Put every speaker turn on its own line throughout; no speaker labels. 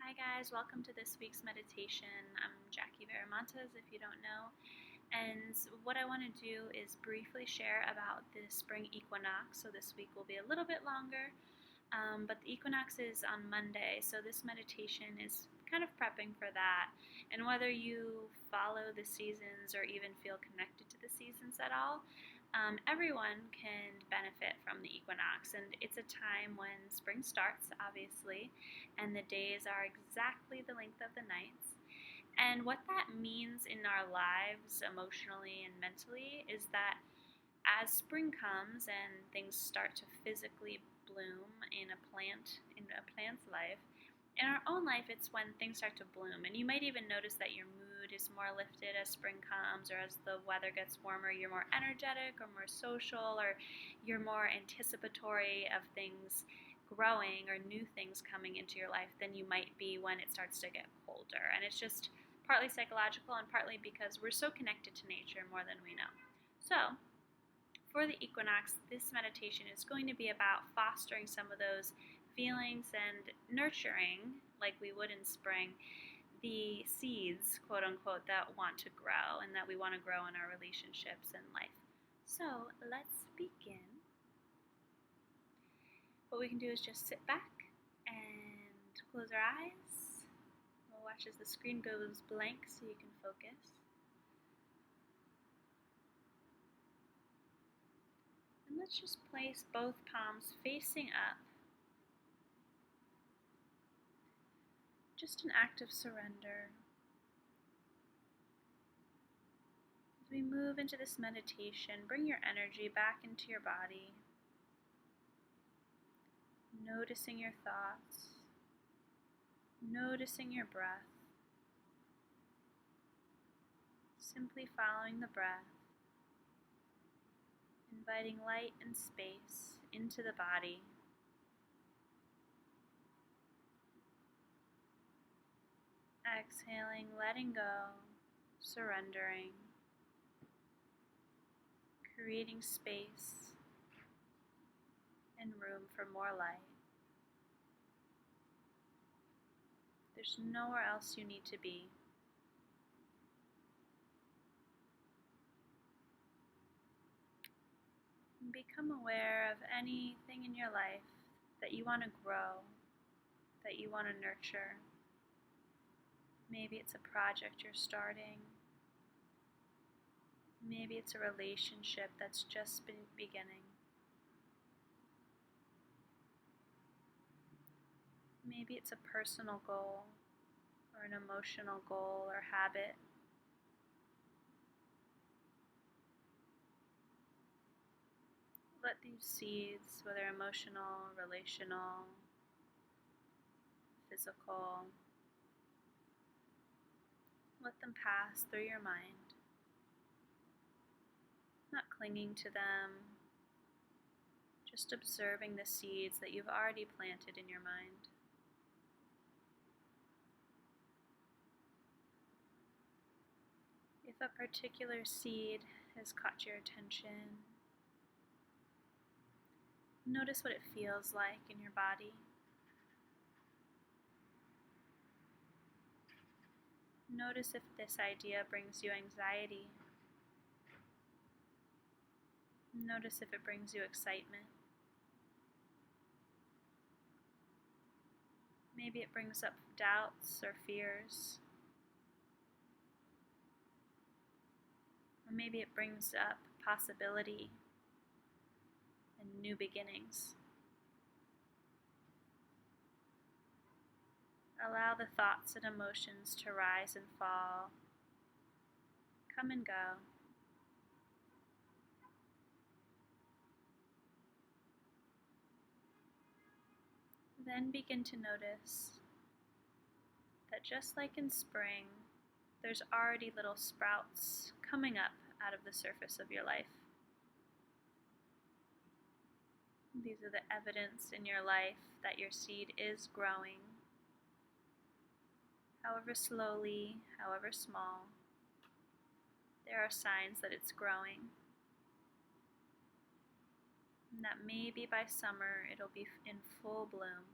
Hi guys, welcome to this week's meditation. I'm Jackie Veramontes, if you don't know. And what I want to do is briefly share about the spring equinox. So this week will be a little bit longer, but the equinox is on Monday, so this meditation is kind of prepping for that. And whether you follow the seasons or even feel connected to the seasons at all, everyone can benefit from the equinox. And it's a time when spring starts, obviously, and the days are exactly the length of the nights. And what that means in our lives, emotionally and mentally, is that as spring comes and things start to physically bloom in a plant's life, in our own life, it's when things start to bloom. And you might even notice that your mood is more lifted as spring comes, or as the weather gets warmer, you're more energetic or more social, or you're more anticipatory of things growing or new things coming into your life than you might be when it starts to get colder. And it's just partly psychological and partly because we're so connected to nature more than we know. So, for the equinox, this meditation is going to be about fostering some of those feelings and nurturing, like we would in spring, the seeds, quote unquote, that want to grow and that we want to grow in our relationships and life. So let's begin. What we can do is just sit back and close our eyes. We'll watch as the screen goes blank so you can focus. And let's just place both palms facing up. Just an act of surrender. As we move into this meditation, bring your energy back into your body, noticing your thoughts, noticing your breath, simply following the breath, inviting light and space into the body. Exhaling, letting go, surrendering, creating space and room for more light. There's nowhere else you need to be. And become aware of anything in your life that you want to grow, that you want to nurture. Maybe it's a project you're starting. Maybe it's a relationship that's just been beginning. Maybe it's a personal goal or an emotional goal or habit. Let these seeds, whether emotional, relational, physical, let them pass through your mind, not clinging to them, just observing the seeds that you've already planted in your mind. If a particular seed has caught your attention, notice what it feels like in your body. Notice if this idea brings you anxiety. Notice if it brings you excitement. Maybe it brings up doubts or fears. Or maybe it brings up possibility and new beginnings. Allow the thoughts and emotions to rise and fall, come and go. Then begin to notice that just like in spring, there's already little sprouts coming up out of the surface of your life. These are the evidence in your life that your seed is growing. However slowly, however small, there are signs that it's growing. And that maybe by summer it'll be in full bloom.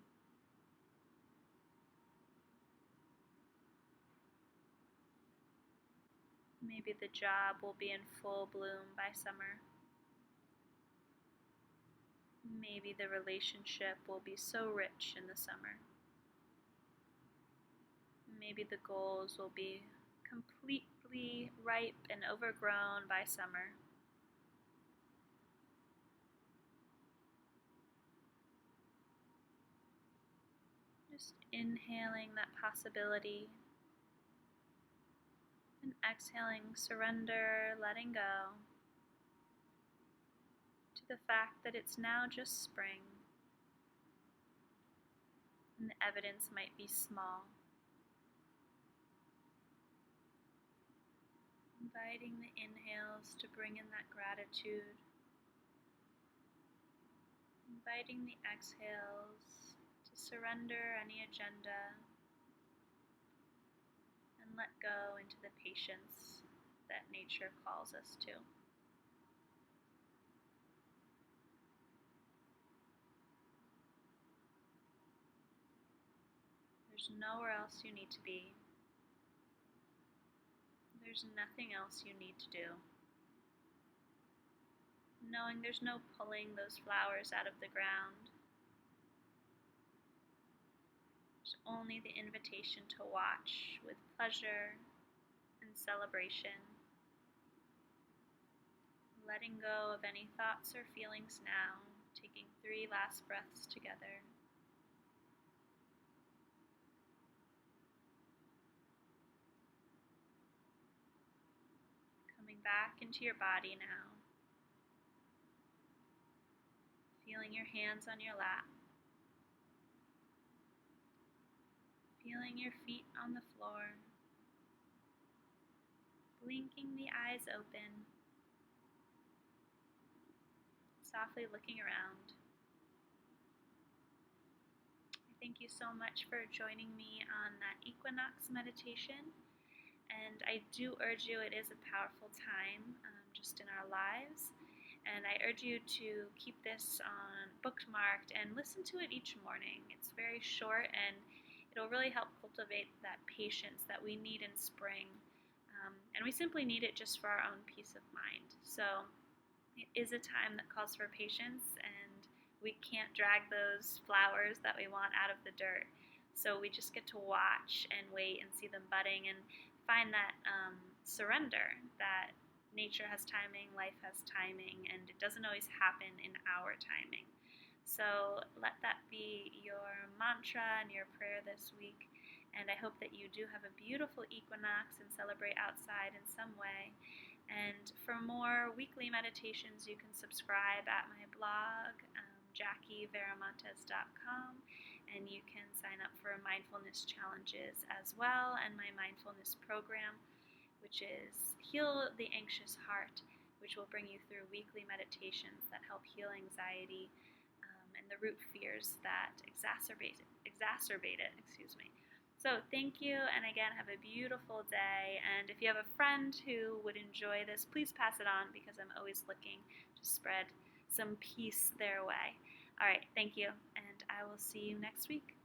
Maybe the job will be in full bloom by summer. Maybe the relationship will be so rich in the summer. Maybe the goals will be completely ripe and overgrown by summer. Just inhaling that possibility and exhaling surrender, letting go to the fact that it's now just spring and the evidence might be small. Inviting the inhales to bring in that gratitude. Inviting the exhales to surrender any agenda and let go into the patience that nature calls us to. There's nowhere else you need to be. There's nothing else you need to do. Knowing there's no pulling those flowers out of the ground. There's only the invitation to watch with pleasure and celebration. Letting go of any thoughts or feelings now, taking 3 last breaths together. Coming back into your body now. Feeling your hands on your lap. Feeling your feet on the floor. Blinking the eyes open. Softly looking around. Thank you so much for joining me on that Equinox meditation. And I do urge you, it is a powerful time just in our lives. And I urge you to keep this on bookmarked and listen to it each morning. It's very short and it'll really help cultivate that patience that we need in spring. And we simply need it just for our own peace of mind. So it is a time that calls for patience, and we can't drag those flowers that we want out of the dirt. So we just get to watch and wait and see them budding and find that surrender that nature has timing, life has timing, and it doesn't always happen in our timing. So let that be your mantra and your prayer this week. And I hope that you do have a beautiful equinox and celebrate outside in some way. And for more weekly meditations, you can subscribe at my blog, JackieVeramontes.com, and you can sign up for mindfulness challenges as well, and my mindfulness program, which is Heal the Anxious Heart, which will bring you through weekly meditations that help heal anxiety and the root fears that exacerbate it. So thank you, and again, have a beautiful day. And if you have a friend who would enjoy this, please pass it on, because I'm always looking to spread some peace their way. All right, thank you, and I will see you next week.